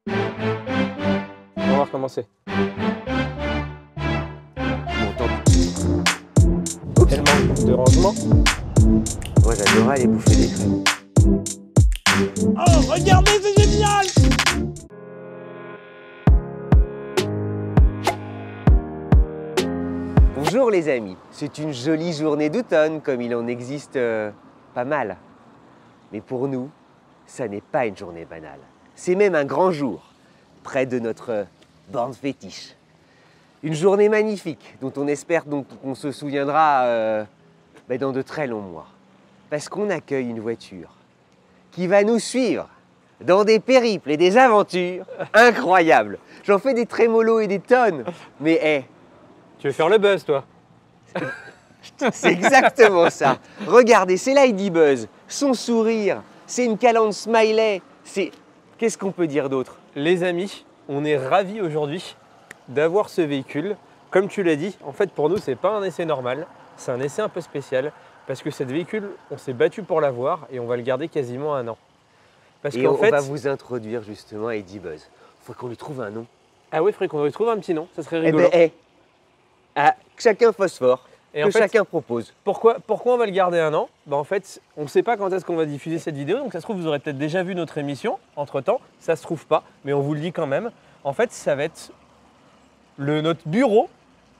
On va voir comment c'est. Bon, tant Tellement de rangement. Moi, j'adorais aller bouffer des crèmes. Oh, regardez, c'est génial! Bonjour les amis, c'est une jolie journée d'automne comme il en existe pas mal. Mais pour nous, ça n'est pas une journée banale. C'est même un grand jour, près de notre borne fétiche. Une journée magnifique dont on espère qu'on se souviendra dans de très longs mois. Parce qu'on accueille une voiture qui va nous suivre dans des périples et des aventures incroyables. J'en fais des trémolos et des tonnes, mais hé, Tu veux faire le buzz, toi? c'est exactement ça. Regardez, c'est Ladybuzz, son sourire, c'est une calandre smiley, c'est... Qu'est-ce qu'on peut dire d'autre? Les amis, on est ravis aujourd'hui d'avoir ce véhicule. Comme tu l'as dit, en fait pour nous c'est pas un essai normal, c'est un essai un peu spécial parce que cet véhicule, on s'est battu pour l'avoir et on va le garder quasiment 1 an. Parce Et qu'en fait, on va vous introduire justement à Ladybuzz. Faut qu'on lui trouve un nom. ah oui, il faudrait qu'on lui trouve un petit nom, ça serait Eh rigolo. ben, chacun phosphore, Et que en fait, chacun propose. Pourquoi on va le garder 1 an? En fait, on ne sait pas quand est-ce qu'on va diffuser cette vidéo, donc ça se trouve, vous aurez peut-être déjà vu notre émission entre-temps, ça se trouve pas, mais on vous le dit quand même. En fait, ça va être notre bureau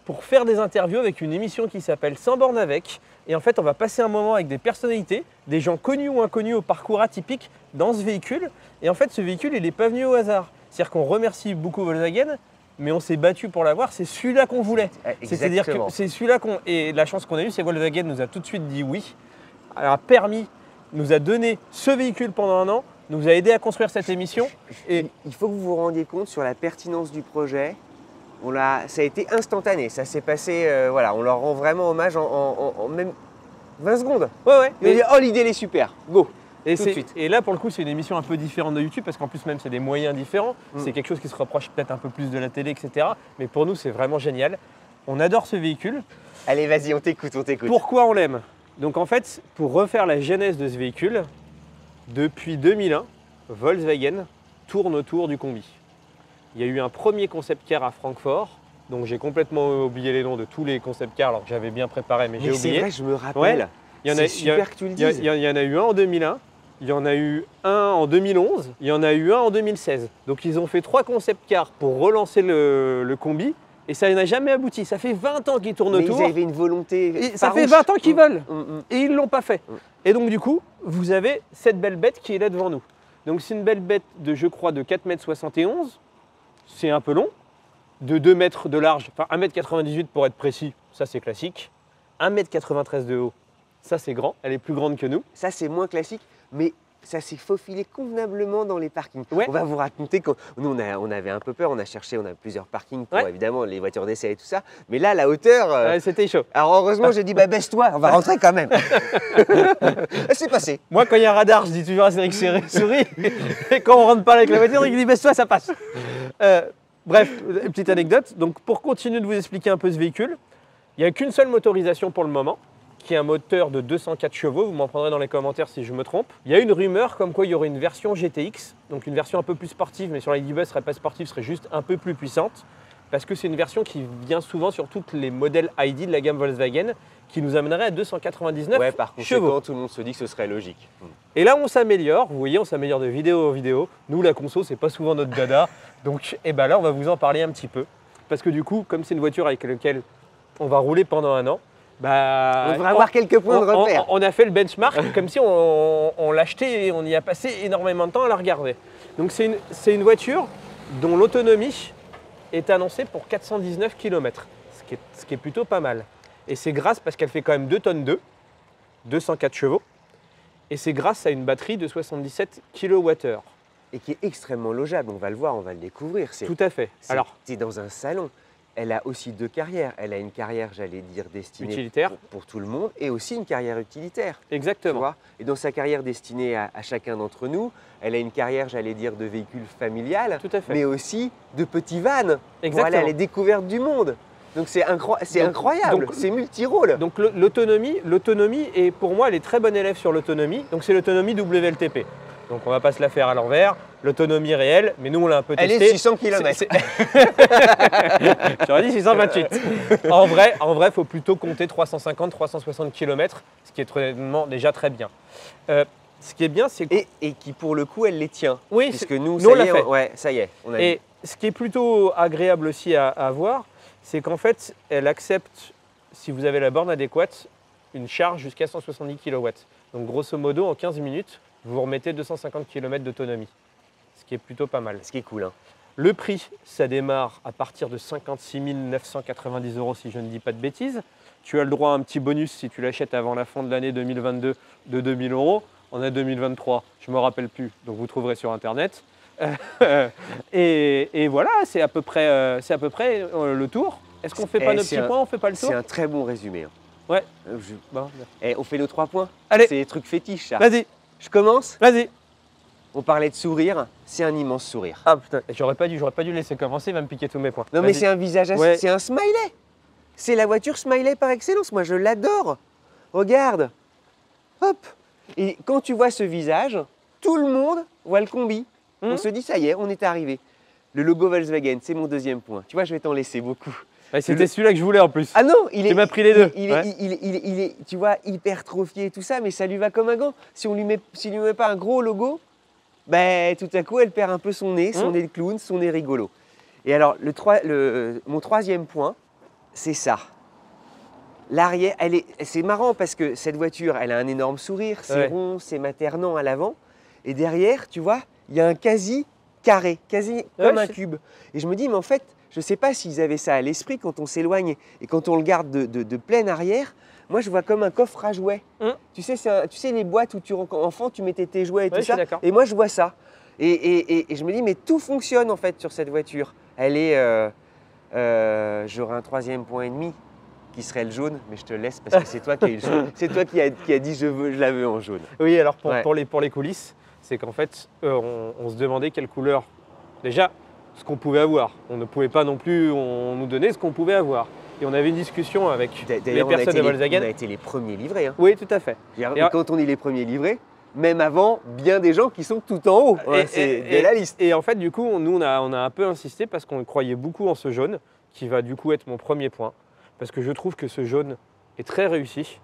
pour faire des interviews avec une émission qui s'appelle Sans borne avec. Et en fait, on va passer un moment avec des personnalités, des gens connus ou inconnus au parcours atypique dans ce véhicule. Et en fait, ce véhicule, il n'est pas venu au hasard. C'est-à-dire qu'on remercie beaucoup Volkswagen, mais on s'est battu pour l'avoir, c'est celui-là qu'on voulait. C'est-à-dire que Exactement. c'est celui-là qu'on... Et la chance qu'on a eue, c'est que Volkswagen nous a tout de suite dit oui, a permis, nous a donné ce véhicule pendant 1 an, nous a aidé à construire cette émission. Et Il faut que vous vous rendiez compte sur la pertinence du projet. Ça a été instantané, ça s'est passé, voilà, on leur rend vraiment hommage en même 20 secondes. ouais, Ils ont dit, oh l'idée elle est super, go. Et, Tout de suite. et là, pour le coup, c'est une émission un peu différente de YouTube parce qu'en plus, même, c'est des moyens différents. C'est quelque chose qui se rapproche peut-être un peu plus de la télé, etc. Mais pour nous, c'est vraiment génial. On adore ce véhicule. Allez vas-y, on t'écoute, on t'écoute. Pourquoi on l'aime? Donc, en fait, pour refaire la genèse de ce véhicule, depuis 2001, Volkswagen tourne autour du combi. Il y a eu un premier concept car à Francfort. Donc, j'ai complètement oublié les noms de tous les concept cars alors que j'avais bien préparé, mais j'ai Mais c'est oublié. vrai, je me rappelle. Ouais. C'est super que tu le dises. Il y en a eu un en 2001, il y en a eu un en 2011, il y en a eu un en 2016. Donc ils ont fait 3 concept cars pour relancer le combi et ça n'a jamais abouti. Ça fait 20 ans qu'ils tournent Mais autour. ils avaient une volonté Et ça fait farouche. 20 ans qu'ils veulent et ils ne l'ont pas fait. Mm. Et donc du coup, vous avez cette belle bête qui est là devant nous. Donc c'est une belle bête de, je crois, de 4,71 m. C'est un peu long. De 2 mètres de large, enfin 1,98 m pour être précis, ça c'est classique. 1,93 m de haut, ça c'est grand, elle est plus grande que nous. Ça c'est moins classique, mais ça s'est faufilé convenablement dans les parkings. Ouais. On va vous raconter quand nous on avait un peu peur, on a plusieurs parkings pour Ouais. évidemment les voitures d'essai et tout ça, mais là la hauteur. Ouais, c'était chaud. Alors heureusement j'ai dit bah baisse-toi, on va rentrer quand même. C'est passé. Moi, quand il y a un radar, je dis toujours à Cédric souris. Et quand on rentre pas avec la voiture, il dit baisse-toi, ça passe. Bref, une petite anecdote. Donc, pour continuer de vous expliquer un peu ce véhicule, il n'y a qu'une seule motorisation pour le moment, qui est un moteur de 204 chevaux. Vous m'en prendrez dans les commentaires si je me trompe. Il y a une rumeur comme quoi il y aurait une version GTX, donc une version un peu plus sportive, mais sur la Ladybuzz, serait pas sportive, serait juste un peu plus puissante. Parce que c'est une version qui vient souvent sur tous les modèles ID de la gamme Volkswagen, qui nous amènerait à 299 Ouais, par chevaux. conséquent, tout le monde se dit que ce serait logique. Et là, on s'améliore. Vous voyez, on s'améliore de vidéo en vidéo. Nous, la conso, c'est pas souvent notre dada. Donc, là, on va vous en parler un petit peu. Parce que du coup, comme c'est une voiture avec laquelle on va rouler pendant 1 an, On devrait avoir quelques points de repère. on a fait le benchmark comme si on l'achetait et on y a passé énormément de temps à la regarder. Donc, c'est une voiture dont l'autonomie est annoncée pour 419 km, ce qui est plutôt pas mal. Et c'est grâce parce qu'elle fait quand même 2 tonnes 2, 204 chevaux. Et c'est grâce à une batterie de 77 kWh. Et qui est extrêmement logeable, on va le voir, on va le découvrir. Tout à fait. Alors, c'est dans un salon. Elle a aussi 2 carrières. Elle a une carrière, j'allais dire, destinée Utilitaire. pour tout le monde et aussi une carrière utilitaire. Tu exactement. vois. Et dans sa carrière destinée à chacun d'entre nous, elle a une carrière, j'allais dire, de véhicule familial, Tout à fait. mais aussi de petit van pour Exactement. aller à la découverte du monde. Donc c'est incroyable, c'est multi-rôle. Donc l'autonomie est pour moi, elle est très bonne élève sur l'autonomie. Donc c'est l'autonomie WLTP. Donc on va pas se la faire à l'envers. L'autonomie réelle, mais nous on l'a un peu testé. Elle est 600 km. J'aurais dit 628. En vrai, il faut plutôt compter 350-360 km, ce qui est déjà très bien. Ce qui est bien, c'est que... Et qui pour le coup, elle les tient. Oui, puisque nous, on l'a ça y est, fait. ouais, ça y est. On a Et ce qui est plutôt agréable aussi à voir, c'est qu'en fait, elle accepte, si vous avez la borne adéquate, une charge jusqu'à 170 kW. Donc grosso modo, en 15 minutes, vous remettez 250 km d'autonomie, ce qui est plutôt pas mal. Ce qui est cool. Hein. Le prix, ça démarre à partir de 56 990 € si je ne dis pas de bêtises. Tu as le droit à un petit bonus si tu l'achètes avant la fin de l'année 2022 de 2000 €. On est 2023, je ne me rappelle plus, donc vous trouverez sur Internet. Et voilà, c'est à peu près le tour. Est-ce qu'on ne fait pas nos petits points, on ne fait pas le tour? C'est un très bon résumé. Hein. Ouais. Bon. On fait nos 3 points. Allez. C'est des trucs fétiches, ça. Vas-y. Je commence. Vas-y. On parlait de sourire, c'est un immense sourire. Ah putain, j'aurais pas dû laisser commencer, il va me piquer tous mes points. Non mais c'est un visage, c'est un smiley. C'est la voiture smiley par excellence, moi je l'adore. Regarde. Hop. Et quand tu vois ce visage, tout le monde voit le combi. On se dit ça y est, on est arrivé. Le logo Volkswagen, c'est mon deuxième point. Tu vois, je vais t'en laisser beaucoup. Ouais, c'était celui-là que je voulais en plus. Ah non, tu m'as pris les deux. Il est, tu vois, hypertrophié et tout ça, mais ça lui va comme un gant. Si on lui met pas un gros logo, ben, tout à coup, elle perd un peu son nez de clown, son nez rigolo. Et alors, mon troisième point, c'est ça. L'arrière, c'est marrant parce que cette voiture, elle a un énorme sourire, c'est rond, c'est maternant à l'avant. Et derrière, tu vois, il y a un quasi carré, quasi comme un cube. Et je me dis, mais en fait, je ne sais pas s'ils avaient ça à l'esprit quand on s'éloigne et quand on le garde de plein arrière. Moi, je vois comme un coffre à jouets. Tu sais les boîtes où enfant, tu mettais tes jouets et tout ça. Et moi, je vois ça. Et je me dis, mais tout fonctionne en fait sur cette voiture. Elle est, j'aurais un troisième point et demi qui serait le jaune, mais je te laisse parce que c'est toi qui as eu le jaune. C'est toi qui a dit, je la veux en jaune. Oui, alors pour les coulisses, c'est qu'en fait, on se demandait quelle couleur. Déjà, ce qu'on pouvait avoir. On ne pouvait pas non plus, on nous donnait ce qu'on pouvait avoir. Et on avait une discussion avec les personnes de Volkswagen. On a été les premiers livrés. Hein. Oui, tout à fait. Et quand on est les premiers livrés, même avant, bien des gens qui sont tout en haut. C'est de la liste. Et en fait, du coup, nous, on a un peu insisté parce qu'on croyait beaucoup en ce jaune, qui va du coup être mon premier point. Parce que je trouve que ce jaune est très réussi.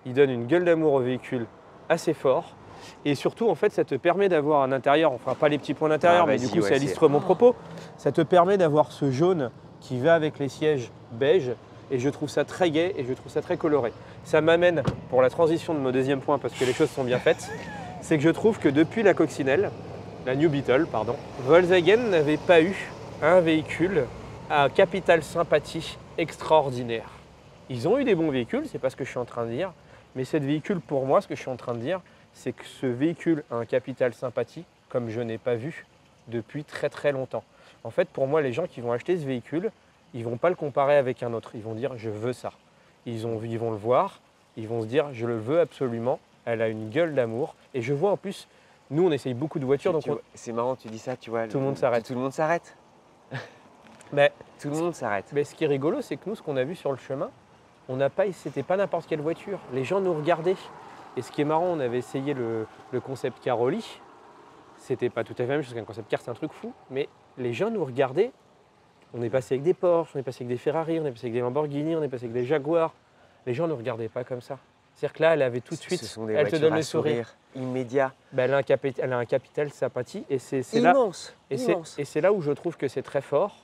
Il donne une gueule d'amour au véhicule assez fort. Et surtout, en fait, ça te permet d'avoir un intérieur, on ne fera pas les petits points d'intérieur, mais du coup, ça illustre mon propos. Ça te permet d'avoir ce jaune qui va avec les sièges beige. Et je trouve ça très gai et je trouve ça très coloré. Ça m'amène pour la transition de mon deuxième point, parce que les choses sont bien faites, c'est que je trouve que depuis la coccinelle, la New Beetle, pardon, Volkswagen n'avait pas eu un véhicule à capital sympathie extraordinaire. Ils ont eu des bons véhicules, c'est pas ce que je suis en train de dire, mais ce véhicule, pour moi, ce que je suis en train de dire, c'est que ce véhicule a un capital sympathie comme je n'ai pas vu depuis très très longtemps. En fait, pour moi, les gens qui vont acheter ce véhicule, ils ne vont pas le comparer avec un autre. Ils vont dire « je veux ça ». Ils vont le voir, ils vont se dire « je le veux absolument ». Elle a une gueule d'amour. Et je vois en plus, nous on essaye beaucoup de voitures. C'est marrant, tu dis ça, tu vois. Tout le monde s'arrête. Tout le monde s'arrête. Mais tout le monde s'arrête. Mais ce qui est rigolo, c'est que nous, ce qu'on a vu sur le chemin, c'était pas n'importe quelle voiture. Les gens nous regardaient. Et ce qui est marrant, on avait essayé le concept car Oli. C'était pas tout à fait la même chose qu'un concept car, c'est un truc fou. Mais les gens nous regardaient. On est passé avec des Porsche, on est passé avec des Ferrari, on est passé avec des Lamborghini, on est passé avec des Jaguars. Les gens ne regardaient pas comme ça. C'est-à-dire que là, elle avait tout de suite, elle te donne le sourire immédiat. Ben, elle a un capital sympathie et c'est immense. Là, et c'est là où je trouve que c'est très fort.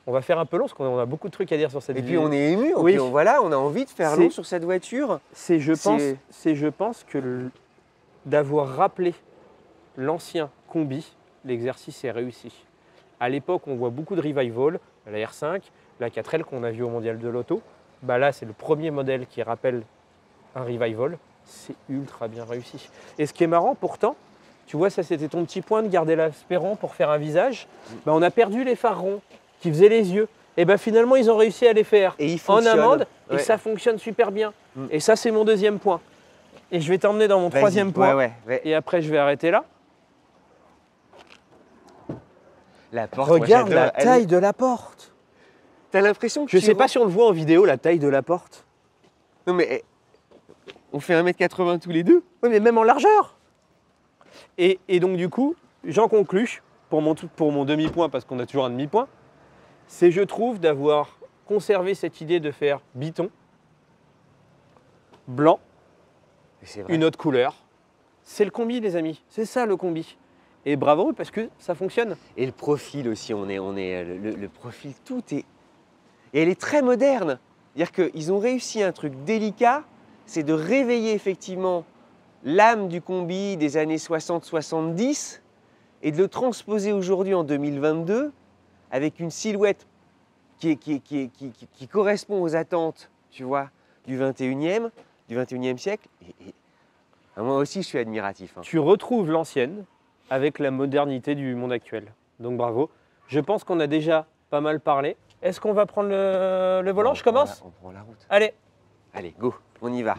On va faire un peu long parce qu'on a beaucoup de trucs à dire sur cette vidéo. Et puis on est ému, oui. On a envie de faire long sur cette voiture. Je pense que d'avoir rappelé l'ancien combi, l'exercice est réussi. À l'époque, on voit beaucoup de revival, la R5, la 4L qu'on a vu au Mondial de l'Auto. Bah là, c'est le premier modèle qui rappelle un revival. C'est ultra bien réussi. Et ce qui est marrant, pourtant, tu vois, ça c'était ton petit point de garder l'espérant pour faire un visage. Bah, on a perdu les phares ronds qui faisaient les yeux. Et ben finalement, ils ont réussi à les faire en amande et ça fonctionne super bien. Et ça, c'est mon deuxième point. Et je vais t'emmener dans mon troisième point. Et après, je vais arrêter là. La porte, regarde la taille de la porte. T'as l'impression que je sais pas si on le voit en vidéo, la taille de la porte. Non mais on fait 1m80 tous les deux. Oui, mais même en largeur. Et donc du coup, j'en conclus, pour mon demi-point, parce qu'on a toujours un demi-point, c'est je trouve d'avoir conservé cette idée de faire biton, blanc, C'est vrai. une autre couleur. C'est le combi les amis, c'est ça le combi. Et bravo parce que ça fonctionne. Et le profil aussi, le profil, tout est... Et elle est très moderne. C'est-à-dire qu'ils ont réussi un truc délicat, c'est de réveiller effectivement l'âme du combi des années 60-70 et de le transposer aujourd'hui en 2022 avec une silhouette qui correspond aux attentes, tu vois, du 21e siècle. Moi aussi, je suis admiratif. Hein. Tu retrouves l'ancienne avec la modernité du monde actuel. Donc bravo. Je pense qu'on a déjà pas mal parlé. Est-ce qu'on va prendre le volant? Je commence? On prend la route. Allez. Allez, go, on y va.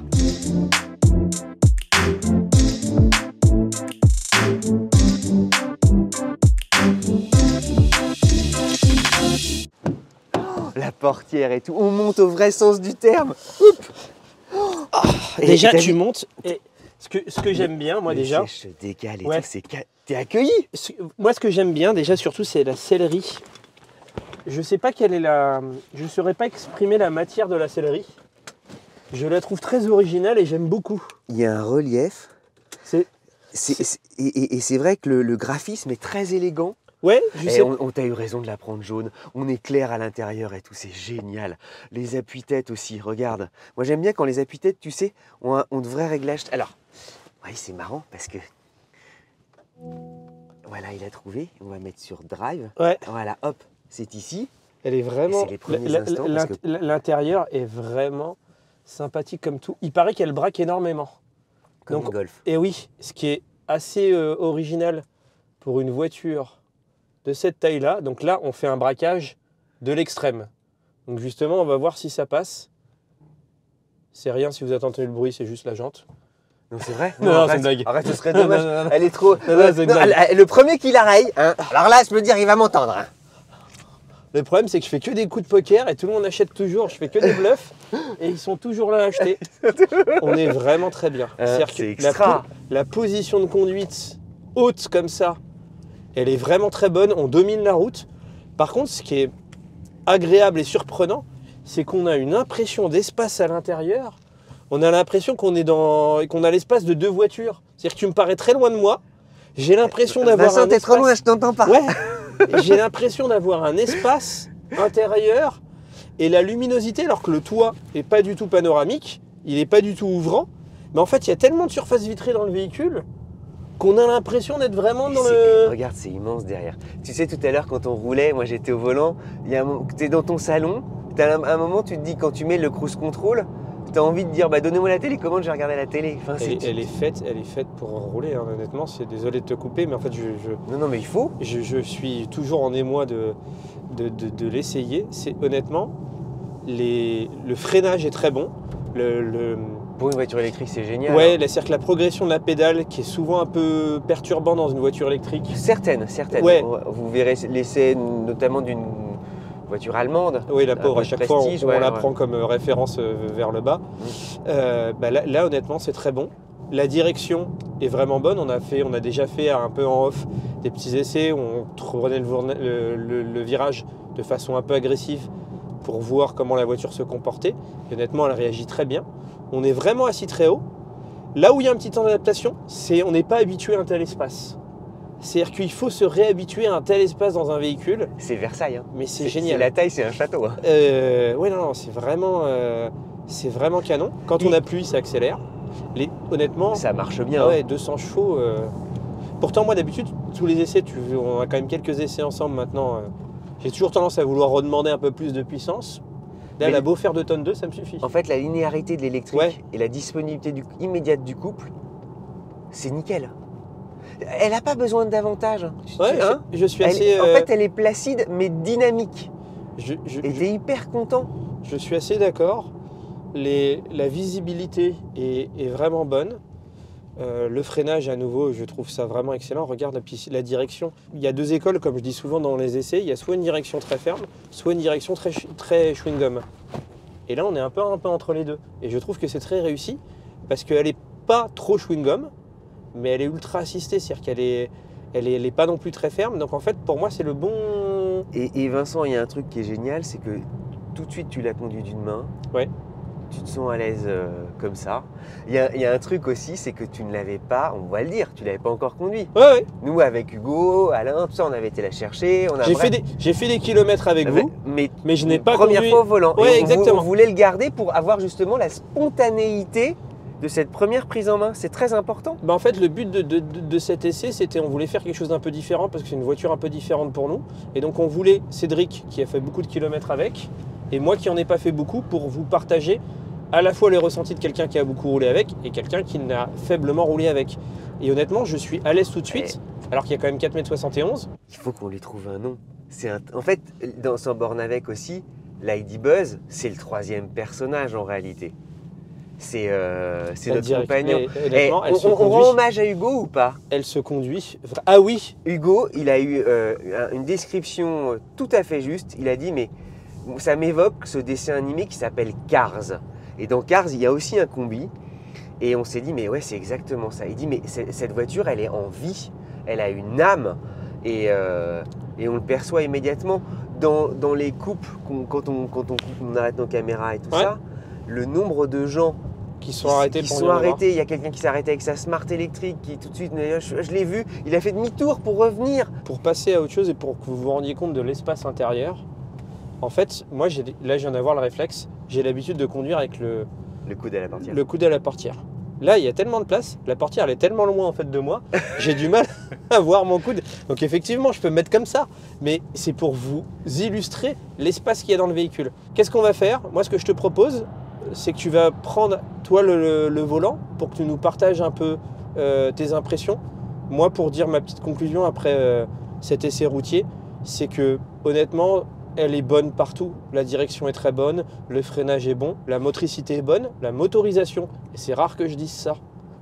Oh, la portière et tout, on monte au vrai sens du terme. Déjà, t'as tu vu- montes. Et ce que j'aime bien, moi Le déjà, siège se décale et Ouais. tout, t'es accueilli. moi ce que j'aime bien déjà surtout, c'est la sellerie. Je sais pas quelle est la, je saurais pas exprimer la matière de la sellerie. Je la trouve très originale et j'aime beaucoup. Il y a un relief. C'est, Et c'est vrai que le graphisme est très élégant. ouais, je Et sais. on t'a eu raison de la prendre jaune. On est clair à l'intérieur et tout, c'est génial. Les appuis-têtes aussi, regarde. Moi j'aime bien quand les appuis-têtes, tu sais, ont de vrais réglages. Alors, oui, c'est marrant parce que... Voilà, il a trouvé. On va mettre sur Drive. Ouais. Voilà, hop, c'est ici. Elle est vraiment. Et c'est les premiers instants, parce que- L'intérieur est vraiment sympathique comme tout. Il paraît qu'elle braque énormément. Comme Donc, un Golf. Et oui, ce qui est assez original pour une voiture de cette taille-là. Donc là, on fait un braquage de l'extrême. Donc justement, on va voir si ça passe. C'est rien si vous entendez le bruit, c'est juste la jante. Non, c'est vrai. Non, arrête, c'est une blague. Arrête, ce serait dommage. Non, non, non. Elle est trop... Non, non, c'est une blague. Le premier qui la raye, hein. Alors là, je peux dire, il va m'entendre. Hein. Le problème, c'est que je fais que des coups de poker et tout le monde achète toujours. Je fais que des bluffs et ils sont toujours là à acheter. On est vraiment très bien. C'est-à-dire c'est que extra. la position de conduite haute comme ça, elle est vraiment très bonne. On domine la route. Par contre, ce qui est agréable et surprenant, c'est qu'on a une impression d'espace à l'intérieur. On a l'impression qu'on a l'espace de deux voitures. C'est-à-dire que tu me parais très loin de moi. J'ai l'impression d'avoir Vincent, un t'es trop espace... loin, je t'entends pas. Ouais, j'ai l'impression d'avoir un espace intérieur et la luminosité, alors que le toit n'est pas du tout panoramique, il n'est pas du tout ouvrant, mais en fait il y a tellement de surface vitrée dans le véhicule qu'on a l'impression d'être vraiment dans le... Regarde, c'est immense derrière. Tu sais, tout à l'heure, quand on roulait, moi j'étais au volant, t'es dans ton salon, t'as un moment, tu te dis, quand tu mets le cruise control, t'as envie de dire, bah donnez-moi la télécommande, je vais regarder la télé. Enfin, Elle est faite pour rouler, hein, honnêtement, désolé de te couper, mais en fait Non, mais il faut. je suis toujours en émoi de l'essayer. C'est honnêtement, le freinage est très bon. Pour une voiture électrique, c'est génial. Ouais, hein. c'est-à-dire que la progression de la pédale, qui est souvent un peu perturbant dans une voiture électrique. Certaines. Ouais. Vous verrez l'essai notamment d'une voiture allemande. Oui, la pauvre, à voie de chaque fois, prestige, on ouais, la ouais. prend comme référence vers le bas. Là, honnêtement, c'est très bon. La direction est vraiment bonne. On a déjà fait un peu en off des petits essais. On prenait le virage de façon un peu agressive pour voir comment la voiture se comportait. Et honnêtement, elle réagit très bien. On est vraiment assis très haut. Là où il y a un petit temps d'adaptation, c'est on n'est pas habitué à un tel espace. C'est-à-dire qu'il faut se réhabituer à un tel espace dans un véhicule, C'est Versailles. Hein. mais c'est génial. La taille, c'est un château. Hein. Oui, non, c'est vraiment canon. Quand on appuie, ça accélère. Honnêtement, Ça marche bien. ah ouais, 200 chevaux. Pourtant, moi, d'habitude, tous les essais, on a quand même quelques essais ensemble maintenant. J'ai toujours tendance à vouloir redemander un peu plus de puissance. Là, Mais- elle a beau faire 2 tonnes 2, ça me suffit. En fait, la linéarité de l'électrique Ouais. et la disponibilité immédiate du couple, c'est nickel. Elle n'a pas besoin d'avantages. Ouais, hein. je suis assez. En fait, elle est placide mais dynamique. je, Et t'es hyper content. je suis assez d'accord. La visibilité est vraiment bonne. Le freinage, à nouveau, je trouve ça vraiment excellent. Regarde la direction. Il y a 2 écoles, comme je dis souvent dans les essais. Il y a soit une direction très ferme, soit une direction très chewing-gum. Et là, on est un peu entre les deux. Et je trouve que c'est très réussi parce qu'elle n'est pas trop chewing-gum, mais elle est ultra assistée, c'est-à-dire qu'elle est pas non plus très ferme. Donc en fait, pour moi, c'est le bon... Et Vincent, il y a un truc qui est génial, c'est que tout de suite, tu l'as conduit d'une main. Ouais. Tu te sens à l'aise comme ça. Il y a un truc aussi, c'est que tu ne l'avais pas, on va le dire, tu ne l'avais pas encore conduit. Ouais. Nous, avec Hugo, Alain, tout ça, on avait été la chercher. J'ai fait des kilomètres avec vous, mais je n'ai pas première conduit... fois au volant. Ouais, Et exactement. on voulait le garder pour avoir justement la spontanéité de cette première prise en main. C'est très important. Bah en fait, le but de cet essai, c'était on voulait faire quelque chose d'un peu différent parce que c'est une voiture un peu différente pour nous. Et donc on voulait Cédric qui a fait beaucoup de kilomètres avec et moi qui n'en ai pas fait beaucoup pour vous partager à la fois les ressentis de quelqu'un qui a beaucoup roulé avec et quelqu'un qui n'a faiblement roulé avec. Et honnêtement, je suis à l'aise tout de suite, alors qu'il y a quand même 4,71 m. Il faut qu'on lui trouve un nom. En fait, dans son borne avec aussi, Lady Buzz, c'est le 3e personnage en réalité. C'est notre compagnon. On rend hommage à Hugo ou pas? Elle se conduit. Ah oui. Hugo, il a eu une description tout à fait juste. Il a dit, mais ça m'évoque ce dessin animé qui s'appelle Cars. Et dans Cars, il y a aussi un combi. Et on s'est dit, mais ouais, c'est exactement ça. Il dit, mais cette voiture, elle est en vie. Elle a une âme. Et on le perçoit immédiatement. Dans les coupes, quand on arrête nos caméras et tout ça, le nombre de gens qui sont arrêtés. Il y a quelqu'un qui s'est arrêté avec sa Smart électrique qui tout de suite, je l'ai vu, il a fait demi-tour pour revenir. Pour passer à autre chose et pour que vous vous rendiez compte de l'espace intérieur, en fait, moi, là, je viens d'avoir le réflexe, j'ai l'habitude de conduire avec le coude à la portière. Le coude à la portière. Là, il y a tellement de place, la portière, elle est tellement loin en fait de moi, j'ai du mal à voir mon coude. Donc effectivement, je peux me mettre comme ça, mais c'est pour vous illustrer l'espace qu'il y a dans le véhicule. Qu'est-ce qu'on va faire? Moi, ce que je te propose, c'est que tu vas prendre, toi, le volant pour que tu nous partages un peu tes impressions. Moi, pour dire ma petite conclusion après cet essai routier, c'est que honnêtement, elle est bonne partout. La direction est très bonne, le freinage est bon, la motricité est bonne, la motorisation, et c'est rare que je dise ça,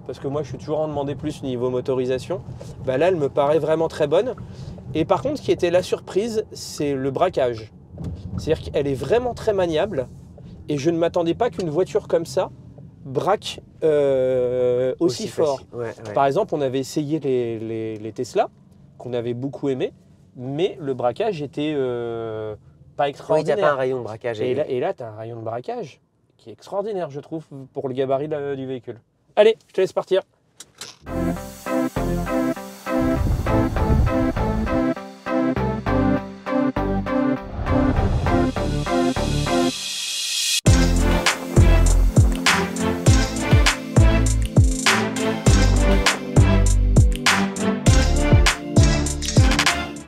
parce que moi je suis toujours en demander plus niveau motorisation, bah là elle me paraît vraiment très bonne. Et par contre, ce qui était la surprise, c'est le braquage. C'est-à-dire qu'elle est vraiment très maniable, et je ne m'attendais pas qu'une voiture comme ça braque aussi fort. Ouais. Par exemple, on avait essayé les Tesla, qu'on avait beaucoup aimé, mais le braquage était pas extraordinaire. Oui, t'as pas un rayon de braquage. Et là, tu as un rayon de braquage qui est extraordinaire, je trouve, pour le gabarit du véhicule. Allez, je te laisse partir.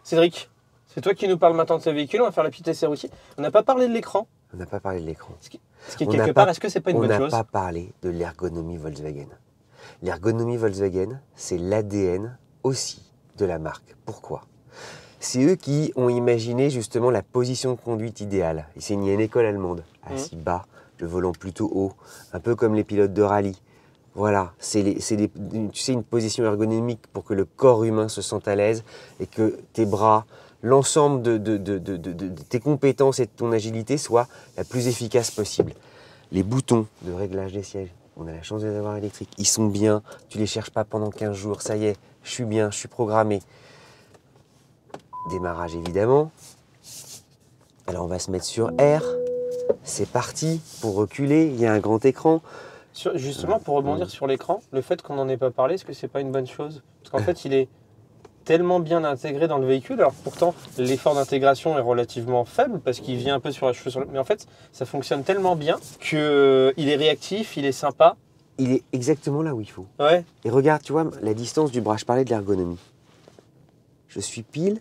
Cédric, c'est toi qui nous parles maintenant de ce véhicule, on va faire la petite essai aussi. On n'a pas parlé de l'écran. On n'a pas parlé de l'écran. Ce qui est quelque part, est-ce que c'est pas une bonne chose? On n'a pas parlé de l'ergonomie Volkswagen. L'ergonomie Volkswagen, c'est l'ADN aussi de la marque. Pourquoi? C'est eux qui ont imaginé justement la position de conduite idéale. Il y a une école allemande, assis bas, le volant plutôt haut, un peu comme les pilotes de rallye. Voilà, tu sais, une position ergonomique pour que le corps humain se sente à l'aise et que tes bras, l'ensemble de tes compétences et de ton agilité soient la plus efficace possible. Les boutons de réglage des sièges, on a la chance de les avoir électriques, ils sont bien, tu ne les cherches pas pendant 15 jours, ça y est, je suis bien, je suis programmé. Démarrage évidemment. Alors on va se mettre sur R, c'est parti, pour reculer, il y a un grand écran. Justement, pour rebondir sur l'écran, le fait qu'on n'en ait pas parlé, est-ce que c'est pas une bonne chose? Parce qu'en fait, il est tellement bien intégré dans le véhicule, alors pourtant, l'effort d'intégration est relativement faible, parce qu'il vient un peu sur la cheveux. Mais en fait, ça fonctionne tellement bien qu'il est réactif, il est sympa. Il est exactement là où il faut. Ouais. Et regarde, tu vois, la distance du bras, je parlais de l'ergonomie. Je suis pile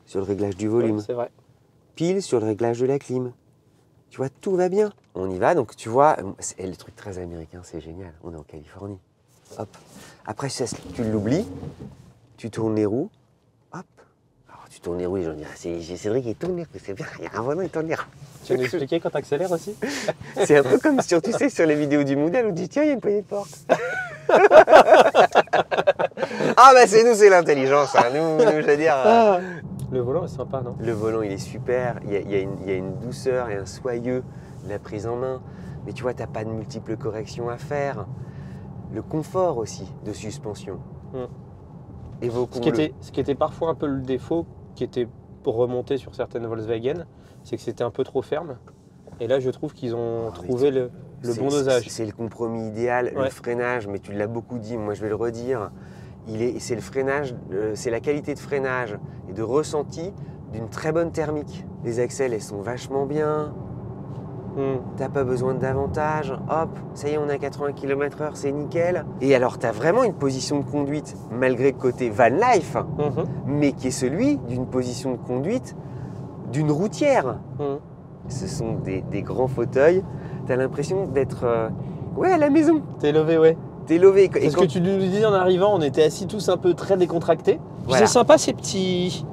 sur le réglage du volume. Ouais, c'est vrai. Pile sur le réglage de la clim. Tu vois, tout va bien. On y va, donc tu vois, c'est le truc très américain, c'est génial. On est en Californie. Hop. Après, tu l'oublies, tu tournes les roues. Hop. Alors, tu tournes les roues, les gens disent, Cédric, il tourne les roues, c'est bien, il y a un volant, il tourne les roues. Tu veux nous expliquer quand tu accélères aussi? C'est un peu comme sur, tu sais, sur les vidéos du mondial, on dit, tiens, il y a une poignée de porte. Ah, bah c'est nous, c'est l'intelligence. Hein. Nous, je veux dire. Le volant est sympa, non? Le volant, il est super. Il y a une douceur et un soyeux de la prise en main. Mais tu vois, tu n'as pas de multiples corrections à faire. le confort aussi de suspension. Mm. Évoquons-le. Ce qui était parfois un peu le défaut, qui était pour remonter sur certaines Volkswagen, c'est que c'était un peu trop ferme. Et là, je trouve qu'ils ont trouvé le bon dosage. C'est le compromis idéal, Ouais. le freinage, mais tu l'as beaucoup dit, moi je vais le redire. C'est le freinage, c'est la qualité de freinage et de ressenti d'une très bonne thermique. Les axelles, elles sont vachement bien. T'as pas besoin de davantage. Hop, ça y est, on est à 80 km/h, c'est nickel. Et alors, t'as vraiment une position de conduite, malgré le côté van life, mais qui est celui d'une position de conduite d'une routière. Ce sont des grands fauteuils. T'as l'impression d'être à la maison. T'es levé, ouais. T'es levé. C'est ce que tu nous disais en arrivant, on était assis tous un peu très décontractés. Voilà. C'est sympa ces petits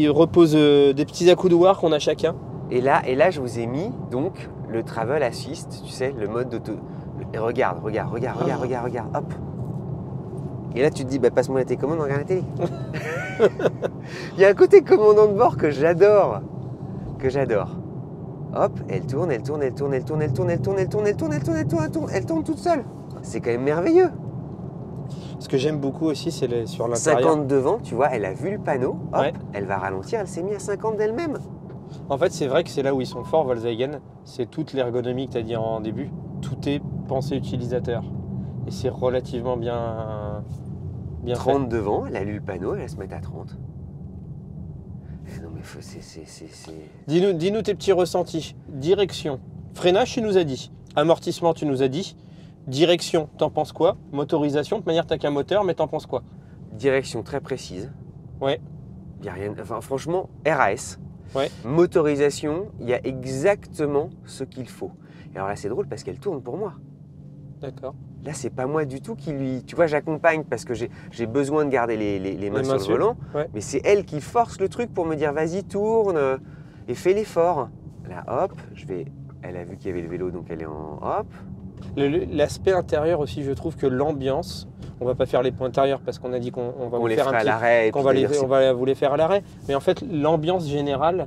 reposes, des petits accoudoirs qu'on a chacun. Et là, je vous ai mis donc le Travel Assist, tu sais, le mode d'auto. Et regarde, hop. Et là, tu te dis, passe-moi la télécommande, on regarde la télé. Il y a un côté commandant de bord que j'adore. Hop, elle tourne toute seule. C'est quand même merveilleux. Ce que j'aime beaucoup aussi, c'est sur l'intérieur. 50 devant, tu vois, elle a vu le panneau, hop, Ouais. elle va ralentir, elle s'est mise à 50 d'elle-même. En fait, c'est vrai que c'est là où ils sont forts, Volkswagen. C'est toute l'ergonomie que tu as dit en début. Tout est pensé utilisateur. Et c'est relativement bien 30 devant, elle a lu le panneau, elle va se mettre à 30. Non mais Dis-nous tes petits ressentis. Direction. Freinage, tu nous as dit. Amortissement, tu nous as dit. Direction, t'en penses quoi? Motorisation, de manière, t'as qu'un moteur, mais t'en penses quoi? Direction très précise. Ouais. Il y a rien. Enfin, franchement, RAS. Ouais. Motorisation, il y a exactement ce qu'il faut. Et alors là, c'est drôle parce qu'elle tourne pour moi. D'accord. Là, c'est pas moi du tout qui lui. Tu vois, j'accompagne parce que j'ai besoin de garder les mains sur le volant. Ouais. Mais c'est elle qui force le truc pour me dire vas-y, tourne et fais l'effort. Là, hop, elle a vu qu'il y avait le vélo, donc elle est en hop. L'aspect intérieur aussi, je trouve que l'ambiance, on va pas faire les points intérieurs parce qu'on a dit qu'on va On vous les faire fera un à petit, l'arrêt. qu'on va, on va vous les faire à l'arrêt. Mais en fait, l'ambiance générale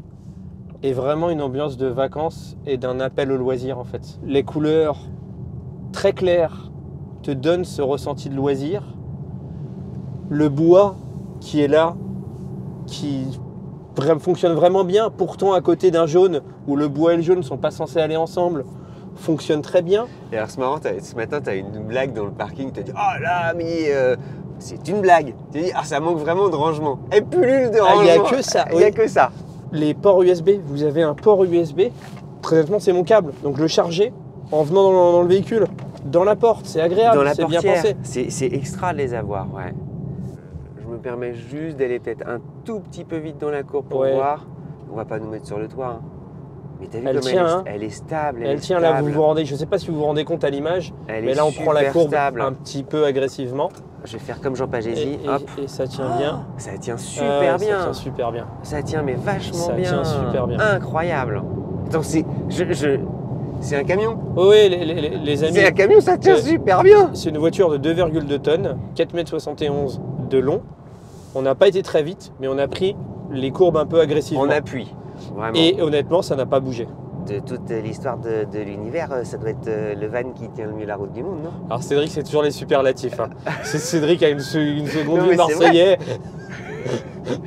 est vraiment une ambiance de vacances et d'un appel au loisir en fait. Les couleurs très claires te donnent ce ressenti de loisir. Le bois qui est là, qui fonctionne vraiment bien, pourtant à côté d'un jaune où le bois et le jaune ne sont pas censés aller ensemble, fonctionne très bien. Et alors, c'est marrant, ce matin, tu as une blague dans le parking. Tu as dit oh là, mais c'est une blague. Tu as dit ça manque vraiment de rangement. Et pullule de rangement. Il n'y a que ça. Il n'y a que ça. Les ports USB, vous avez un port USB. Très honnêtement, c'est mon câble. Donc le charger en venant dans le véhicule, dans la porte, c'est agréable, Dans la c'est bien portière. pensé. C'est extra de les avoir, ouais. Je me permets juste d'aller peut-être un tout petit peu vite dans la cour pour voir. On va pas nous mettre sur le toit. Mais t'as vu comme elle est stable. Elle tient là, vous rendez. Je ne sais pas si vous vous rendez compte à l'image, mais là on prend la courbe stable. un petit peu agressivement. Je vais faire comme Jean Pagési. Et ça tient bien. Ça tient super bien. Ça tient super bien. Ça tient mais vachement bien. Ça tient super bien. Incroyable. Attends, c'est un camion. Oui, les amis. C'est un camion, ça tient super bien. C'est une voiture de 2,2 tonnes, 4,71 m de long. On n'a pas été très vite, mais on a pris les courbes un peu agressivement. En appui, vraiment. Et honnêtement, ça n'a pas bougé. De toute l'histoire de l'univers, ça doit être le van qui tient le mieux la route du monde, non? Alors Cédric, c'est toujours les superlatifs. Hein. Cédric a une seconde Non, vie mais de Marseillais.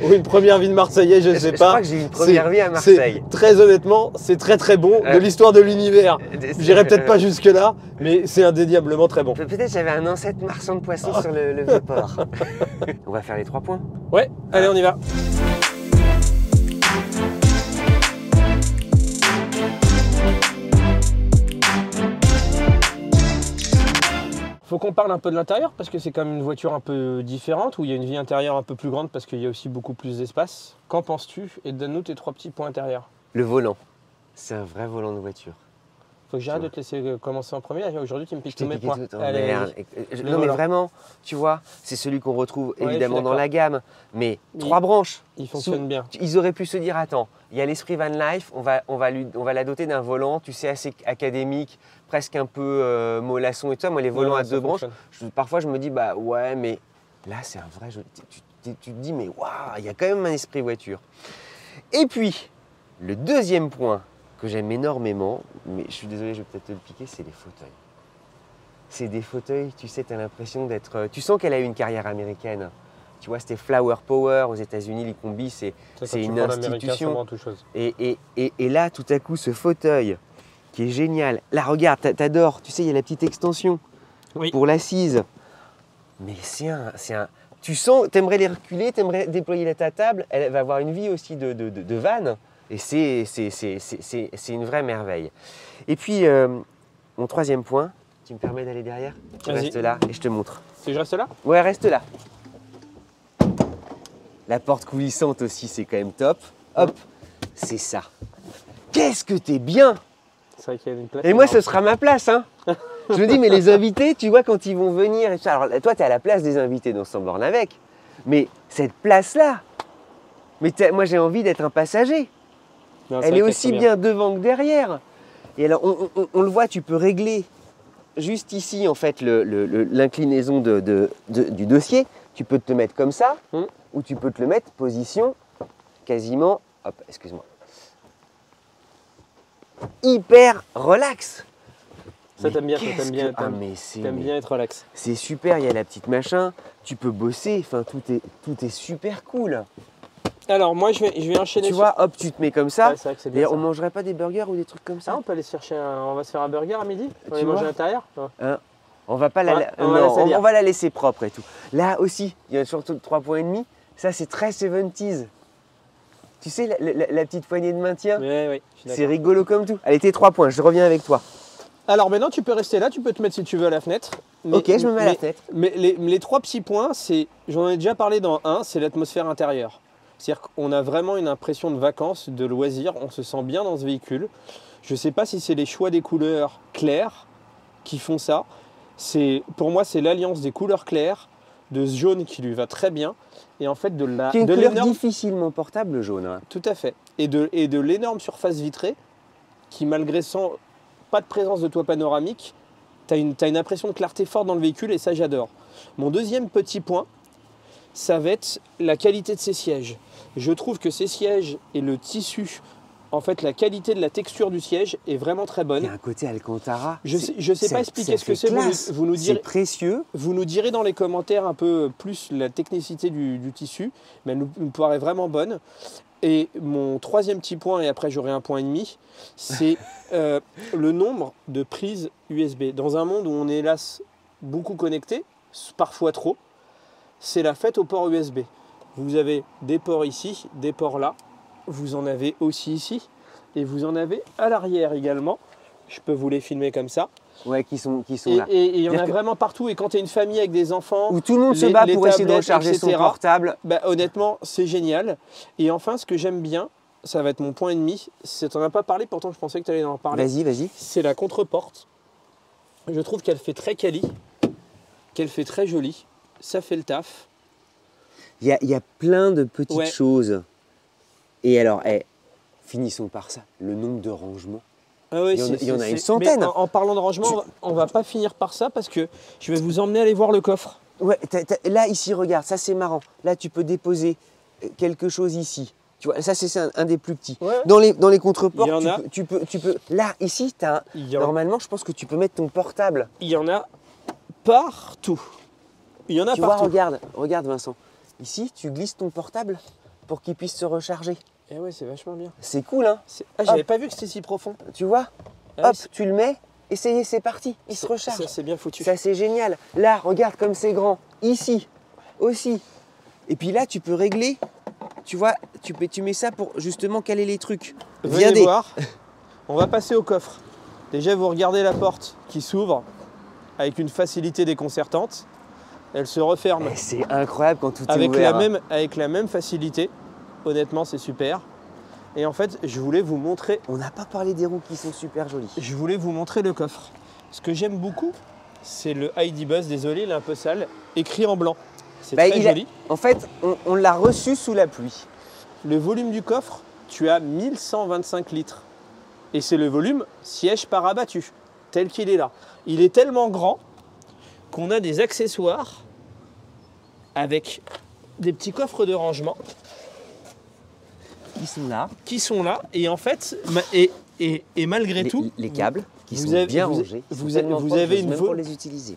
Ou une première vie de Marseillais, je ne sais pas. Je crois que j'ai eu une première vie à Marseille. Très honnêtement, c'est très bon de l'histoire de l'univers. J'irai peut-être pas jusque là, mais c'est indéniablement très bon. Peut-être j'avais un ancêtre marchand de poissons sur le vieux port. On va faire les 3 points. Ouais, allez, on y va. Faut qu'on parle un peu de l'intérieur parce que c'est quand même une voiture un peu différente où il y a une vie intérieure un peu plus grande parce qu'il y a aussi beaucoup plus d'espace. Qu'en penses-tu? Et donne-nous tes 3 petits points intérieurs. Le volant. C'est un vrai volant de voiture. Faut que j'arrête de te laisser commencer en premier. Aujourd'hui, tu me piques tous mes points. Allez, non, mais vraiment, tu vois, c'est celui qu'on retrouve évidemment dans la gamme. Mais 3 branches. Il fonctionne bien. Ils auraient pu se dire attends, il y a l'esprit van life, on va la doter d'un volant, tu sais, assez académique, presque un peu mollasson et tout ça. Moi, les volants à 2 branches, parfois je me dis bah ouais, mais là, c'est un vrai jeu. Tu te dis mais waouh, il y a quand même un esprit voiture. Et puis, le deuxième point que j'aime énormément, mais je suis désolé, je vais peut-être te le piquer, c'est les fauteuils. C'est des fauteuils, tu sais, tu as l'impression d'être... Tu sens qu'elle a eu une carrière américaine. Tu vois, c'était Flower Power aux États-Unis, les combis, c'est une institution. Et là, tout à coup, ce fauteuil qui est génial. Là, regarde, t'adores, tu sais, il y a la petite extension pour l'assise. Mais c'est un... Tu sens, t'aimerais les reculer, t'aimerais déployer ta table. Elle va avoir une vie aussi de vanne. Et c'est une vraie merveille. Et puis, mon troisième point, tu me permets d'aller derrière? Tu restes là et je te montre. Si je reste là? Ouais, reste là. La porte coulissante aussi, c'est quand même top. Hop, c'est ça. Qu'est-ce que t'es bien! C'est vrai qu'il y a une place. Et moi, ce sera ma place, hein. Je me dis, mais les invités, tu vois, quand ils vont venir, et ça, alors toi, tu es à la place des invités dans Sans Borne avec. Mais cette place-là, moi, j'ai envie d'être un passager. Non, elle est aussi bien devant que derrière. Et alors, on le voit, tu peux régler juste ici, en fait, l'inclinaison du dossier. Tu peux te le mettre comme ça, ou tu peux te le mettre position quasiment, hop, excuse-moi, hyper relax. Ça t'aimes bien, t'aimes bien être relax. C'est super, il y a la petite machin, tu peux bosser, enfin tout est super cool. Alors moi je vais enchaîner. Tu vois, hop, tu te mets comme ça. Ouais, c'est vrai que c'est bien. Et on mangerait pas des burgers ou des trucs comme ça? Ah, on peut aller chercher on va se faire un burger à midi. On va manger à l'intérieur. Hein, on va pas on va la laisser propre et tout. Là aussi, il y a surtout 3,5 points. Ça c'est très 70s. Tu sais, la petite poignée de maintien, oui, c'est rigolo comme tout. Allez, tes 3 points, je reviens avec toi. Alors maintenant, tu peux rester là, tu peux te mettre si tu veux à la fenêtre. Ok, je me mets à la fenêtre. Mais les 3 petits points, j'en ai déjà parlé dans un, c'est l'atmosphère intérieure. C'est-à-dire qu'on a vraiment une impression de vacances, de loisirs, on se sent bien dans ce véhicule. Je ne sais pas si c'est les choix des couleurs claires qui font ça. Pour moi, c'est l'alliance des couleurs claires, de ce jaune qui lui va très bien, et en fait de une couleur difficilement portable, le jaune. Hein. Tout à fait. Et de l'énorme surface vitrée qui, malgré pas de présence de toit panoramique, tu as une impression de clarté forte dans le véhicule et ça j'adore. Mon deuxième petit point, ça va être la qualité de ces sièges. Je trouve que ces sièges et le tissu, en fait la qualité de la texture du siège est vraiment très bonne. Il y a un côté Alcantara. Je sais pas expliquer ce que c'est, vous nous direz. C'est précieux. Vous nous direz dans les commentaires un peu plus la technicité du tissu, mais elle nous paraît vraiment bonne. Et mon troisième petit point, et après j'aurai 1,5 point, c'est le nombre de prises USB. Dans un monde où on est hélas beaucoup connecté, parfois trop, c'est la fête aux ports USB. Vous avez des ports ici, des ports là, vous en avez aussi ici, et vous en avez à l'arrière également. Je peux vous les filmer comme ça. Ouais, qui sont là. Et il y en a vraiment partout. Et quand tu es une famille avec des enfants, où tout le monde se bat pour essayer de recharger son portable. Bah, honnêtement, c'est génial. Et enfin, ce que j'aime bien, ça va être mon point ennemi. Tu n'en as pas parlé, pourtant je pensais que tu allais en parler. Vas-y. C'est la contre-porte. Je trouve qu'elle fait très quali, qu'elle fait très jolie. Ça fait le taf. Il y a plein de petites choses. Et alors, finissons par ça. Le nombre de rangements. Ah oui, il y en a une centaine. Mais en parlant de rangement, on va pas finir par ça parce que je vais vous emmener aller voir le coffre. Ouais, là, ici, regarde, ça c'est marrant. Là, tu peux déposer quelque chose ici. Tu vois, ça c'est un des plus petits. Ouais. Dans les contreports, tu peux. Là, ici, normalement, je pense que tu peux mettre ton portable. Il y en a partout. Il y en a tu partout. vois, regarde Vincent. Ici, tu glisses ton portable pour qu'il puisse se recharger. Eh ouais, c'est vachement bien. C'est cool, hein. J'avais pas vu que c'était si profond. Tu vois, hop, tu le mets, et c'est parti, il se recharge. Ça, c'est bien foutu. Ça, c'est génial. Là, regarde comme c'est grand. Ici, aussi. Et puis là, tu peux régler, tu vois, tu mets ça pour justement caler les trucs. Venez voir, on va passer au coffre. Déjà, vous regardez la porte qui s'ouvre avec une facilité déconcertante. Elle se referme. C'est incroyable quand tout est ouvert. Avec la même facilité. Honnêtement, c'est super. Et en fait, je voulais vous montrer... On n'a pas parlé des roues qui sont super jolies. Je voulais vous montrer le coffre. Ce que j'aime beaucoup, c'est le ID Buzz, désolé, il est un peu sale, écrit en blanc. C'est très joli. En fait, on l'a reçu sous la pluie. Le volume du coffre, tu as 1125 litres. Et c'est le volume siège par abattu, tel qu'il est là. Il est tellement grand qu'on a des accessoires avec des petits coffres de rangement qui sont là et en fait et malgré tout les câbles qui sont bien rangés. Vous avez une pour les utiliser.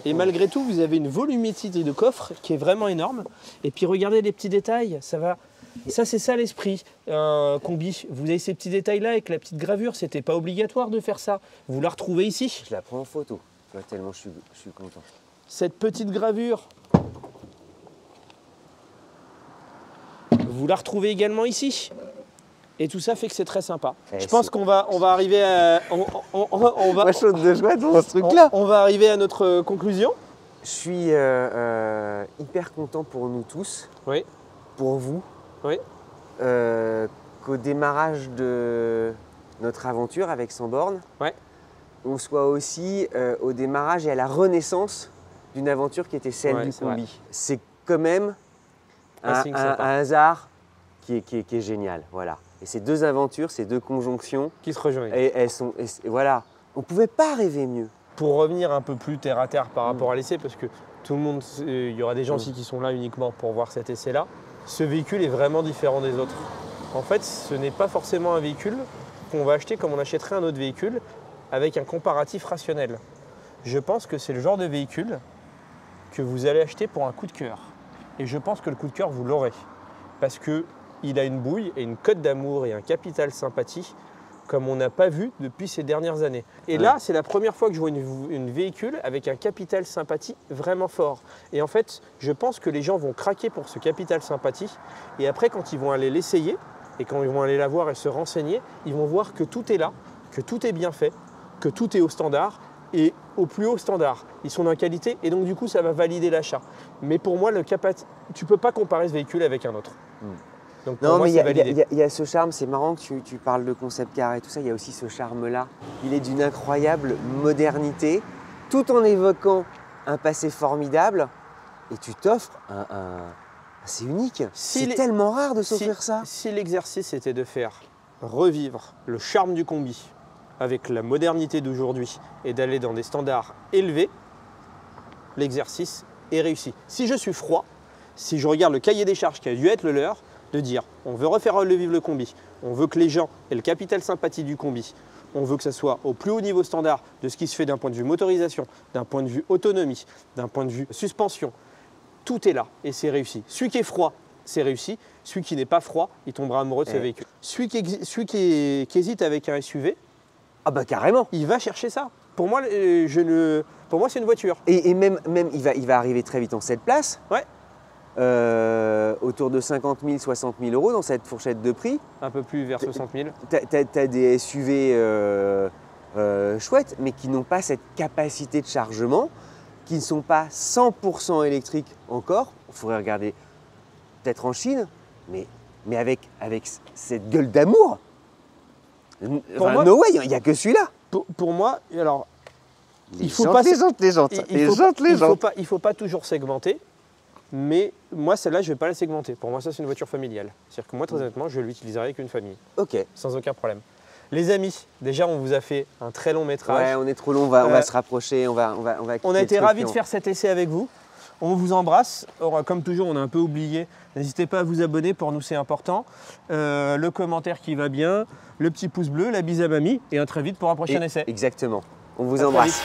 Et malgré tout, vous avez une volumétrie de coffre qui est vraiment énorme. Et puis regardez les petits détails, ça va. Ça, c'est ça l'esprit. Un combi, vous avez ces petits détails-là avec la petite gravure. C'était pas obligatoire de faire ça. Vous la retrouvez ici. Je la prends en photo, tu vois, tellement je suis content. Cette petite gravure, vous la retrouvez également ici. Et tout ça fait que c'est très sympa. Je pense qu'on va arriver à... Moi, chaude de joie devant ce truc-là. On va arriver à notre conclusion. Je suis hyper content pour nous tous, Oui. pour vous, Oui. qu'au démarrage de notre aventure avec Sans Bornes, Ouais. on soit aussi au démarrage et à la renaissance d'une aventure qui était celle du combi. C'est quand même un hasard qui est génial. Voilà. Et ces deux aventures, ces deux conjonctions, Qui se rejoignent. et elles sont, voilà, on ne pouvait pas rêver mieux. Pour revenir un peu plus terre à terre par rapport à l'essai, parce que tout le monde, il y aura des gens aussi qui sont là uniquement pour voir cet essai-là, ce véhicule est vraiment différent des autres. En fait, ce n'est pas forcément un véhicule qu'on va acheter comme on achèterait un autre véhicule avec un comparatif rationnel. Je pense que c'est le genre de véhicule que vous allez acheter pour un coup de cœur. Et je pense que le coup de cœur, vous l'aurez. Parce qu'il a une bouille et une cote d'amour et un capital sympathie comme on n'a pas vu depuis ces dernières années. Et là, c'est la première fois que je vois une véhicule avec un capital sympathie vraiment fort. Et en fait, je pense que les gens vont craquer pour ce capital sympathie. Et après, quand ils vont aller l'essayer, et quand ils vont aller la voir et se renseigner, ils vont voir que tout est là, que tout est bien fait, que tout est au standard, et au plus haut standard. Ils sont en qualité, et donc du coup, ça va valider l'achat. Mais pour moi, tu ne peux pas comparer ce véhicule avec un autre. Donc pour non, moi, mais il y a ce charme, c'est marrant que tu parles de concept car et tout ça, il y a aussi ce charme-là. Il est d'une incroyable modernité, tout en évoquant un passé formidable, et tu t'offres c'est unique. C'est tellement rare de s'offrir ça. Si l'exercice était de faire revivre le charme du combi avec la modernité d'aujourd'hui et d'aller dans des standards élevés, l'exercice est réussi. Si je suis froid, si je regarde le cahier des charges qui a dû être le leur, de dire on veut refaire revivre le combi, on veut que les gens aient le capital sympathie du combi, on veut que ça soit au plus haut niveau standard de ce qui se fait d'un point de vue motorisation, d'un point de vue autonomie, d'un point de vue suspension, tout est là et c'est réussi. Celui qui est froid, c'est réussi. Celui qui n'est pas froid, il tombera amoureux de ce véhicule. Celui qui hésite avec un SUV, ah bah carrément, il va chercher ça. Pour moi, pour moi c'est une voiture. Et même il va arriver très vite en 7 places. Ouais. Autour de 50 000, 60 000 euros dans cette fourchette de prix. Un peu plus vers 60 000. T'as des SUV chouettes, mais qui n'ont pas cette capacité de chargement, qui ne sont pas 100% électriques encore. Il faudrait regarder peut-être en Chine, mais avec cette gueule d'amour. Enfin, no way, il n'y a que celui-là. Pour moi, alors, les jantes. Il ne faut pas toujours segmenter. Mais moi, celle-là, je ne vais pas la segmenter. Pour moi, ça, c'est une voiture familiale. C'est-à-dire que moi, très honnêtement, je l'utiliserai avec une famille. Ok. Sans aucun problème. Les amis, déjà, on vous a fait un très long métrage. Ouais, on est trop long, on va se rapprocher, on a été ravis de faire cet essai avec vous. On vous embrasse. Alors, comme toujours, on a un peu oublié. N'hésitez pas à vous abonner, pour nous, c'est important. Le commentaire qui va bien, le petit pouce bleu, la bise à mamie, et à très vite pour un prochain essai. Exactement. On vous embrasse.